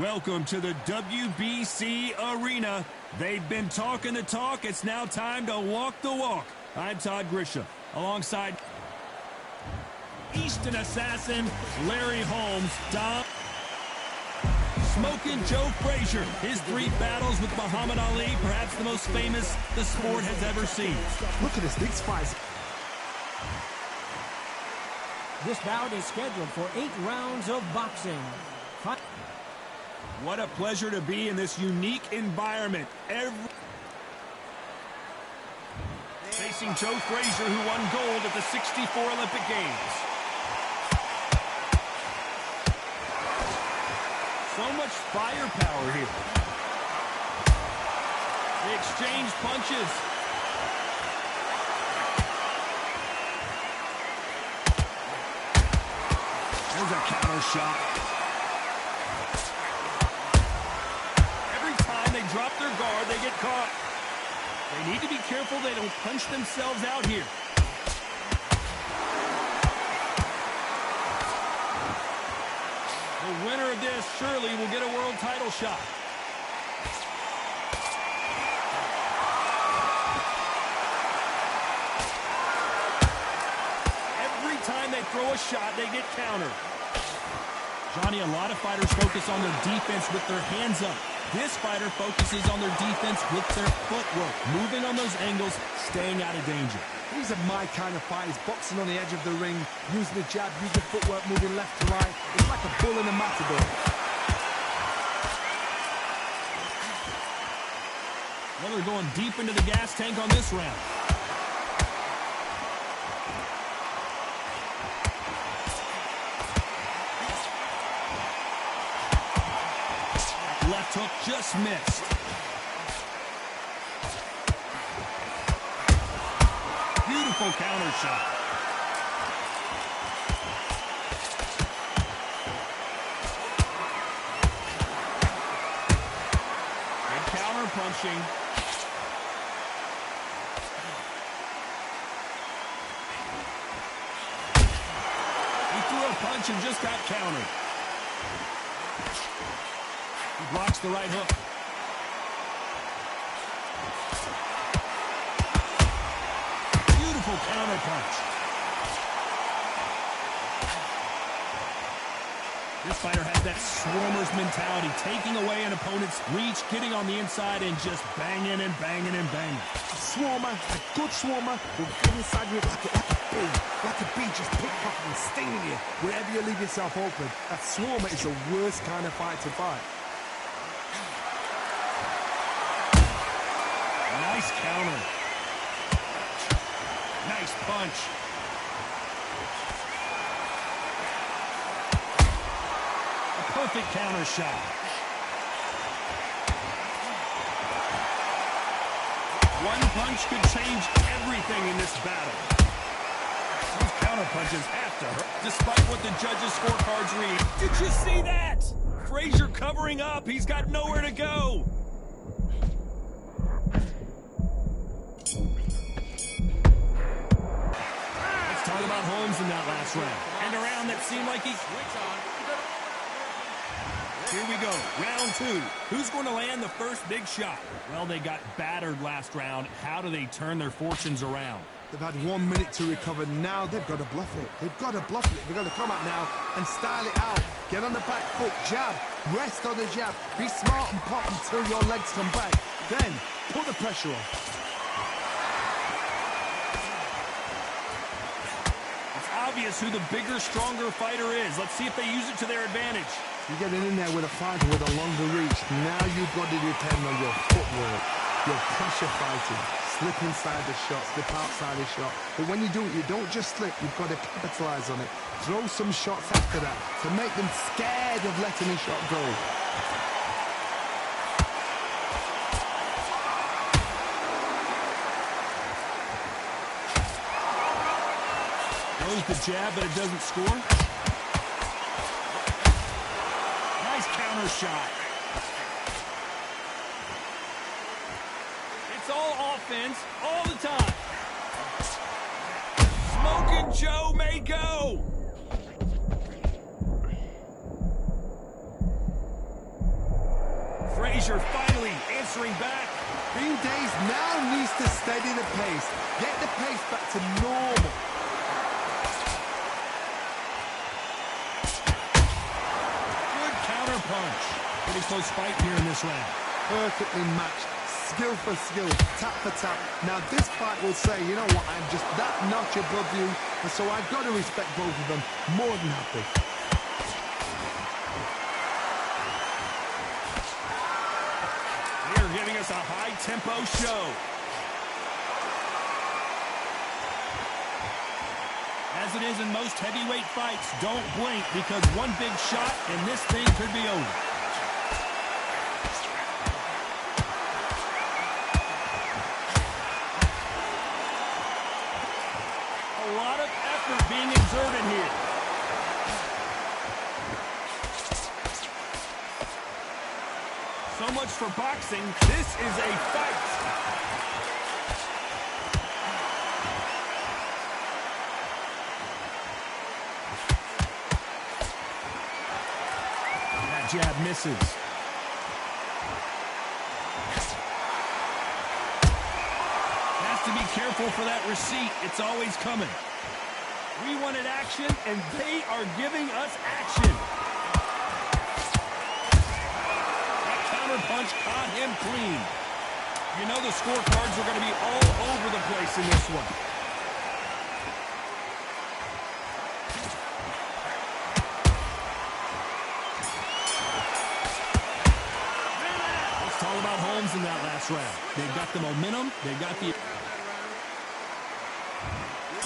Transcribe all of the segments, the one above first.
Welcome to the WBC Arena. They've been talking the talk. It's now time to walk the walk. I'm Todd Grisham, alongside Eastern Assassin Larry Holmes, Smoking Joe Frazier. His 3 battles with Muhammad Ali, perhaps the most famous the sport has ever seen. Look at this, these fights. This bout is scheduled for 8 rounds of boxing. What a pleasure to be in this unique environment. Facing Joe Frazier, who won gold at the '64 Olympic Games. So much firepower here. They exchange punches. There's a counter shot. Every time they drop their guard, they get caught. They need to be careful they don't punch themselves out here. The winner of this surely will get a world title shot. Every time they throw a shot, they get countered. Johnny, a lot of fighters focus on their defense with their hands up. This fighter focuses on their defense with their footwork, moving on those angles, staying out of danger. These are my kind of fighters, boxing on the edge of the ring, using the jab, using footwork, moving left to right. It's like a bull in a matador. Well, they're going deep into the gas tank on this round. Left hook just missed. Beautiful counter shot. Good counter punching. He threw a punch and just got countered. He blocks the right hook. Beautiful counter punch. This fighter has that swarmer's mentality, taking away an opponent's reach, getting on the inside, and just banging and banging and banging. A swarmer, a good swarmer, will get inside you like a bee, just pickpocketing and stinging you wherever you leave yourself open. A swarmer is the worst kind of fight to fight. Nice counter. Nice punch. A perfect counter shot. One punch could change everything in this battle. Those counter punches have to hurt, despite what the judges' scorecards read. Did you see that? Frazier covering up. He's got nowhere to go. Talk about Holmes in that last round. And a round that seemed like he... Here we go, round 2. Who's going to land the first big shot? Well, they got battered last round. How do they turn their fortunes around? They've had 1 minute to recover. Now they've got to bluff it. They've got to bluff it. They've got to come out now and style it out. Get on the back foot, jab, rest on the jab. Be smart and pop until your legs come back. Then, put the pressure on. Obvious who the bigger, stronger fighter is. Let's see if they use it to their advantage. You're getting in there with a fighter with a longer reach. Now you've got to depend on your footwork, your pressure fighting. Slip inside the shot, slip outside the shot. But when you do it, you don't just slip. You've got to capitalize on it. Throw some shots after that to make them scared of letting the shot go. Throws the jab, but it doesn't score. Nice counter shot. It's all offense, all the time. Smoking Joe may go. Frazier finally answering back. Green Days now needs to steady the pace. Get the pace back to normal. Good counter punch. Pretty close fight here in this round. Perfectly matched. Skill for skill, tap for tap. Now this fight will say, you know what, I'm just that notch above you, and so I've got to respect both of them. More than happy. They're giving us a high-tempo show. As it is in most heavyweight fights, don't blink because one big shot and this thing could be over. A lot of effort being exerted here. So much for boxing. This is a fight. That jab misses. To be careful for that receipt. It's always coming. We wanted action, and they are giving us action. That counter punch caught him clean. You know the scorecards are going to be all over the place in this one. Let's talk about Holmes in that last round. They've got the momentum. They've got the...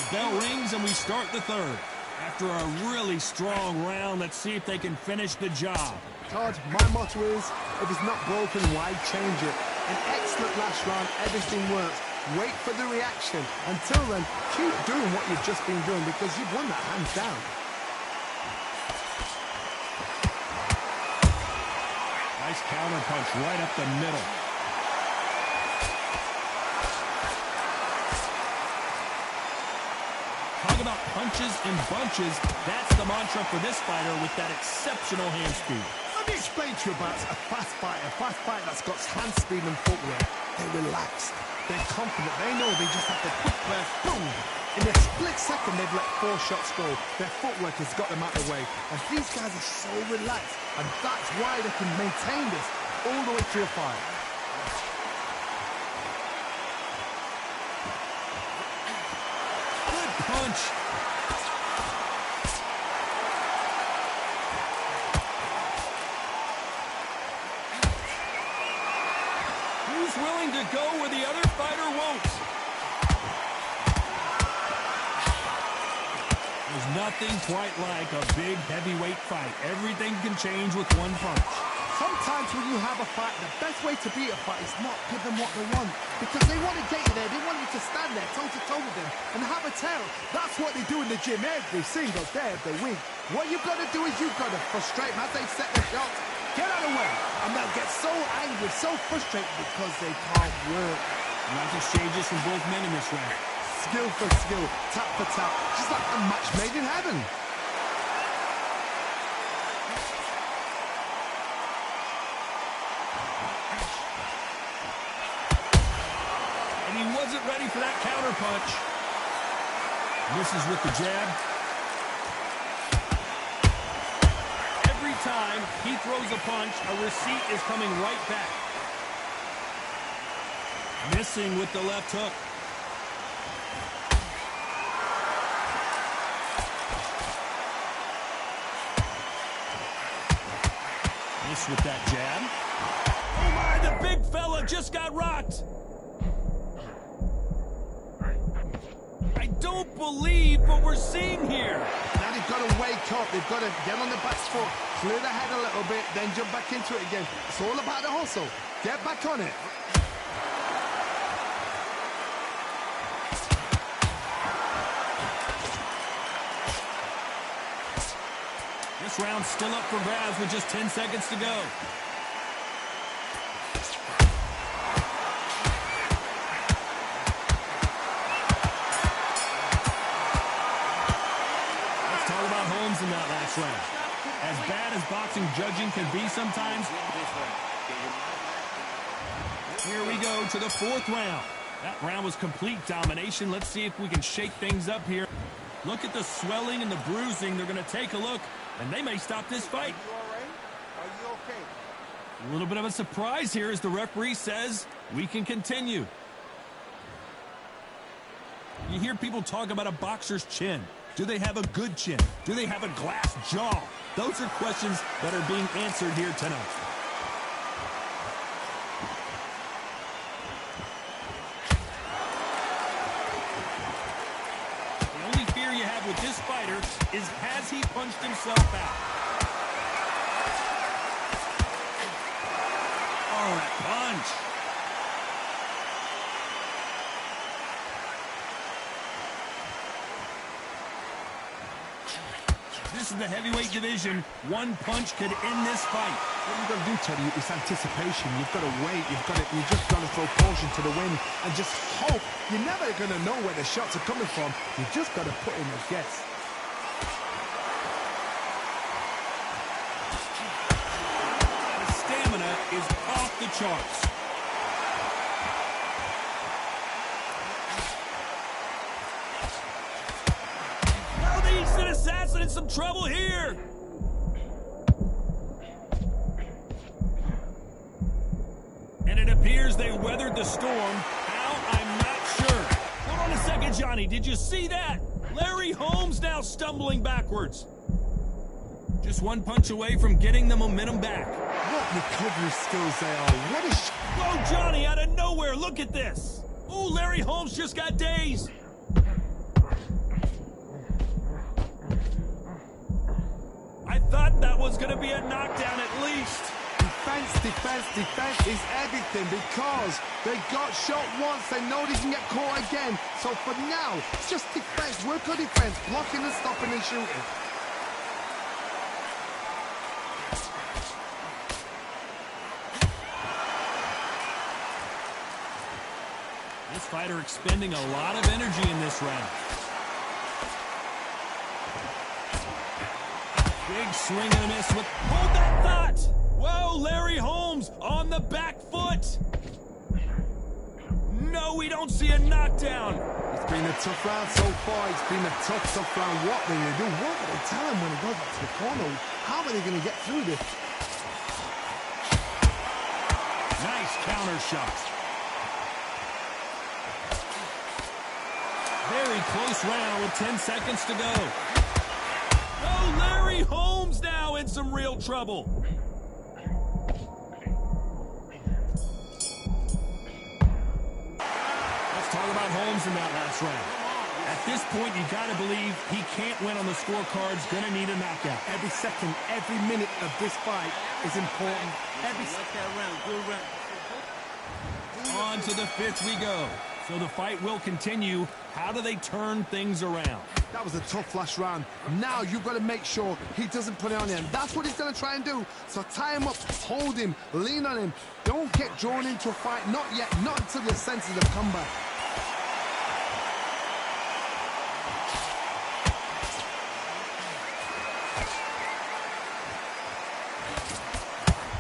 Bell rings and we start the third. After a really strong round, let's see if they can finish the job. Todd, my motto is, if it's not broken, why change it? An excellent last round, everything works. Wait for the reaction. Until then, keep doing what you've just been doing because you've won that hands down. Nice counter punch right up the middle. Talk about punches and bunches. That's the mantra for this fighter with that exceptional hand speed. Let me explain to you about a fast fight that's got hand speed and footwork. They're relaxed. They're confident. They know they just have to quick breath, boom. In a split second, they've let 4 shots go. Their footwork has got them out of the way. And these guys are so relaxed. And that's why they can maintain this all the way through a fight. Punch. Who's willing to go where the other fighter won't? There's nothing quite like a big heavyweight fight. Everything can change with one punch. Sometimes when you have a fight, the best way to beat a fight is not give them what they want. Because they want to get you there. They want you to stand there toe-to-toe with them and have a tail. That's what they do in the gym every single day of the week. What you've got to do is you've got to frustrate them as they set their shots. Get out of the way. And they'll get so angry, so frustrated because they can't work. Nice exchanges from both men in this round. Skill for skill, tap for tap. Just like a match made in heaven. He wasn't ready for that counter punch. Misses with the jab. Every time he throws a punch, a receipt is coming right back. Missing with the left hook. Miss with that jab. Oh my, the big fella just got rocked. I don't believe what we're seeing here. Now they've got to wake up. They've got to get on the back foot, clear the head a little bit, then jump back into it again. It's all about the hustle. Get back on it. This round's still up for grabs with just 10 seconds to go. In that last round. As bad as boxing judging can be sometimes, Here we go to the fourth round. That round was complete domination. Let's see if we can shake things up here. Look at the swelling and the bruising. They're going to take a look, and they may stop this fight. Are you all right? Are you okay? A little bit of a surprise here as the referee says we can continue. You hear people talk about a boxer's chin. Do they have a good chin? Do they have a glass jaw? Those are questions that are being answered here tonight. The only fear you have with this fighter is, has he punched himself out? Oh, that punch. This is the heavyweight division. One punch could end this fight. What you've got to do, Teddy, is anticipation. You've got to wait. You just got to throw caution to the wind and just hope. You're never going to know where the shots are coming from. You just got to put in a guess. The stamina is off the charts. Assassin in some trouble here. And it appears they weathered the storm. How? I'm not sure. Hold on a second, Johnny. Did you see that? Larry Holmes now stumbling backwards. Just one punch away from getting the momentum back. What recovery skills they are. What a Whoa, Johnny, out of nowhere. Look at this. Ooh, Larry Holmes just got dazed. I thought that was going to be a knockdown at least. Defense is everything because they got shot once. They know they can get caught again. So for now, it's just defense. Work on defense. Blocking and stopping and shooting. This fighter expending a lot of energy in this round. Big swing and a miss with... Hold that thought! Whoa, Larry Holmes on the back foot! No, we don't see a knockdown. It's been a tough round so far. It's been a tough round. What will they do? What will they tell him when he goes back to the corner? How are they going to get through this? Nice counter shot. Very close round with 10 seconds to go. Oh, Larry Holmes now in some real trouble. Let's talk about Holmes in that last round. At this point, you got to believe he can't win on the scorecards. Going to need a knockout. Every second, every minute of this fight is important. On to the fifth we go. So the fight will continue. How do they turn things around? That was a tough last round. Now you've got to make sure he doesn't put it on him. That's what he's going to try and do. So tie him up, hold him, lean on him. Don't get drawn into a fight. Not yet. Not until your senses have come back.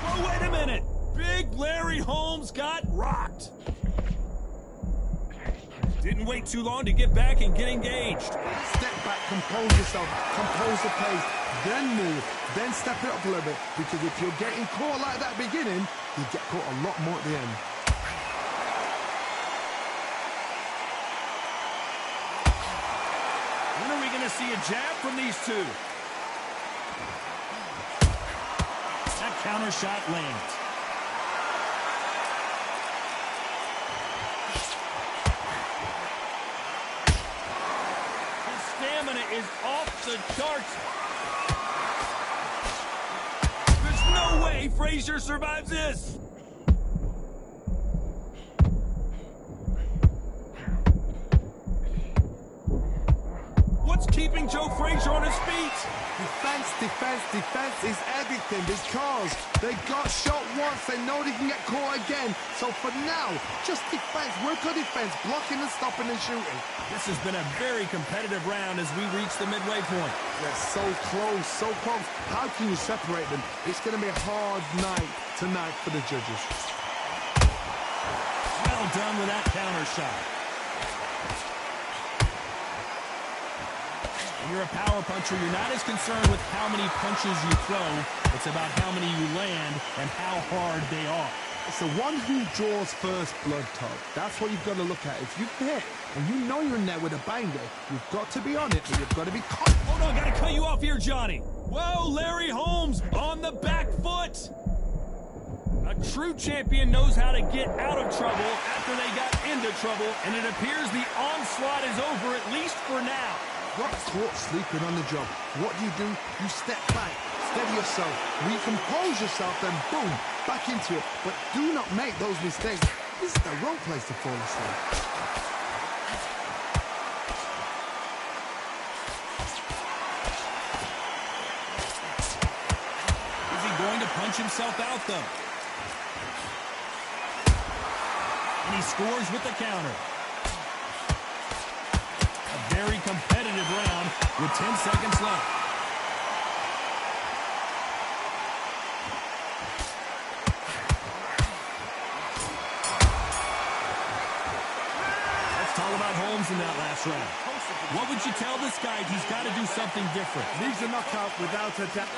Oh, wait a minute. Big Larry Holmes got rocked. Didn't wait too long to get back and get engaged. Step back, compose yourself, compose the pace, then move, then step it up a little bit. Because if you're getting caught like that beginning, you get caught a lot more at the end. When are we going to see a jab from these two? That counter shot lands. Is off the charts. There's no way Frazier survives this. What's keeping Joe Frazier on his feet? Defense is everything because they got shot once. They know they can get caught again. So for now, just defense. Work on defense, blocking and stopping and shooting. This has been a very competitive round as we reach the midway point. They're so close, so close. How can you separate them? It's going to be a hard night tonight for the judges. done with that counter shot. When you're a power puncher, you're not as concerned with how many punches you throw. It's about how many you land and how hard they are. It's the one who draws first blood, Todd. That's what you've got to look at. If you hit and you know you're in there with a banger, you've got to be on it, but you've got to be confident. Oh, no, got to cut you off here, Johnny. Whoa, Larry Holmes on the back foot. A true champion knows how to get out of trouble after they got into trouble, and it appears the onslaught is over, at least for now. Got caught sleeping on the job. What do? You step back, steady yourself, recompose yourself, then boom, back into it. But do not make those mistakes. This is the wrong place to fall asleep. Is he going to punch himself out, though? And he scores with the counter. A very competitive round with 10 seconds left. Let's talk about Holmes in that last round. What would you tell this guy? He's got to do something different. Needs a knockout without a doubt.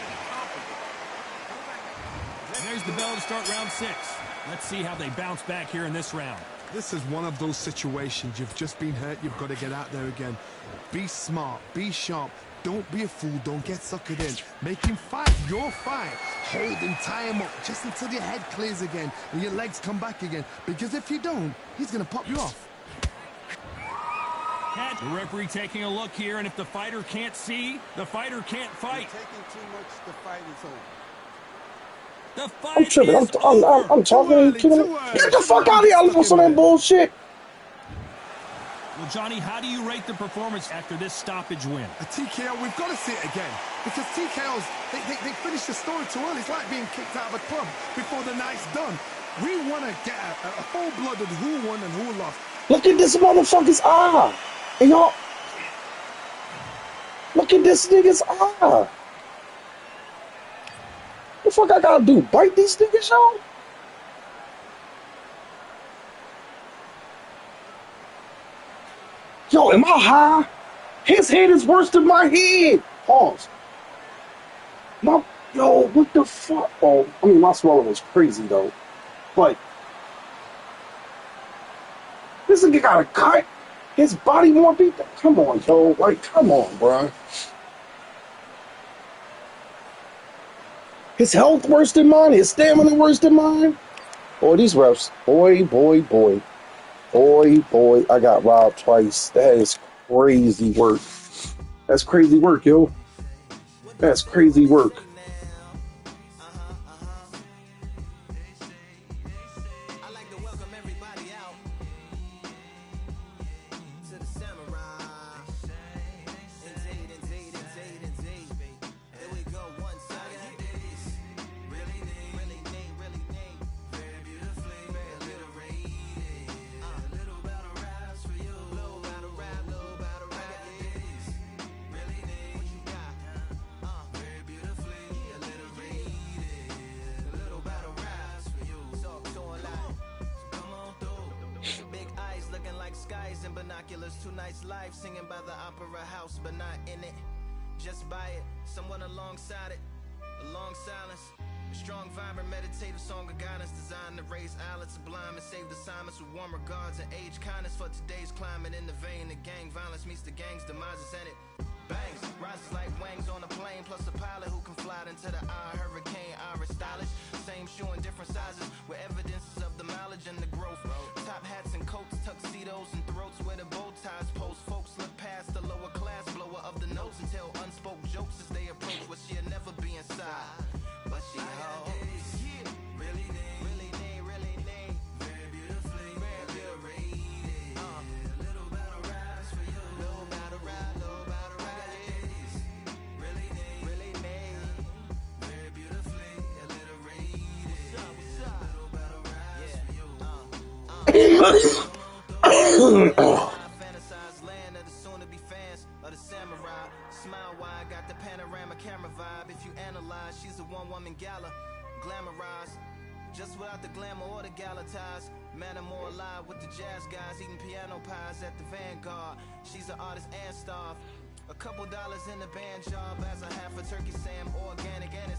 And there's the bell to start round 6. Let's see how they bounce back here in this round. This is one of those situations. You've just been hurt. You've got to get out there again. Be smart. Be sharp. Don't be a fool. Don't get suckered in. Make him fight your fight. Hold him, tie him up, just until your head clears again and your legs come back again. Because if you don't, he's going to pop you off. The referee taking a look here, and if the fighter can't see, the fighter can't fight. You're taking too much. The fight is over. The fight I'm tripping. is over. I'm talking to him. Get the fuck out of here. I listen to that bullshit. Well, Johnny, how do you rate the performance after this stoppage win? A TKO, we've got to see it again. Because TKOs, they finish the story too early. It's like being kicked out of a club before the night's done. We want to get a full-blooded who won and who lost. Look at this motherfucker's eye. And y'all, look at this nigga's eye. The fuck I gotta do? Bite these niggas, y'all? Yo, am I high? His head is worse than my head. Pause. Yo, what the fuck? Oh, I mean, my swallow was crazy, though. But this nigga got a cut. His body more beat. Come on, yo. Like, come on, bro. His health worse than mine. His stamina worse than mine. Boy, these refs. Boy. I got robbed twice. That is crazy work. That's crazy work, yo. That's crazy work. Two nights live singing by the opera house, but not in it. Just by it, someone alongside it. A long silence, a strong, vibrant, meditative song of guidance designed to raise eyelids sublime and save the silence with warm regards and age kindness for today's climate. In the vein of gang violence meets the gang's demises, and it bangs, rises like wings on a plane, plus a pilot who can fly into the eye. Hurricane, Irish stylish, same shoe in different sizes with evidences of the mileage and the growth. Top hats and coats, tuxedos and throats where the bow ties post. Folks look past the lower class blower of the notes and tell unspoke jokes as they approach what she'll never be inside. But she holds, really need, very beautifully, very rated. A little battle rise for you, little battle ride, really need, very beautifully, a little rated. Little battle rise for you. Fantasize land of the soon-to-be fans of the samurai. Smile wide, got the panorama camera vibe. If you analyze, she's a one-woman gala, glamorized. Just what without the glamour or the gala ties. Man, I'm more alive with the jazz guys, eating piano pies at the Vanguard. She's an artist and staff. A couple dollars in the band job as a half a turkey Sam, organic and it's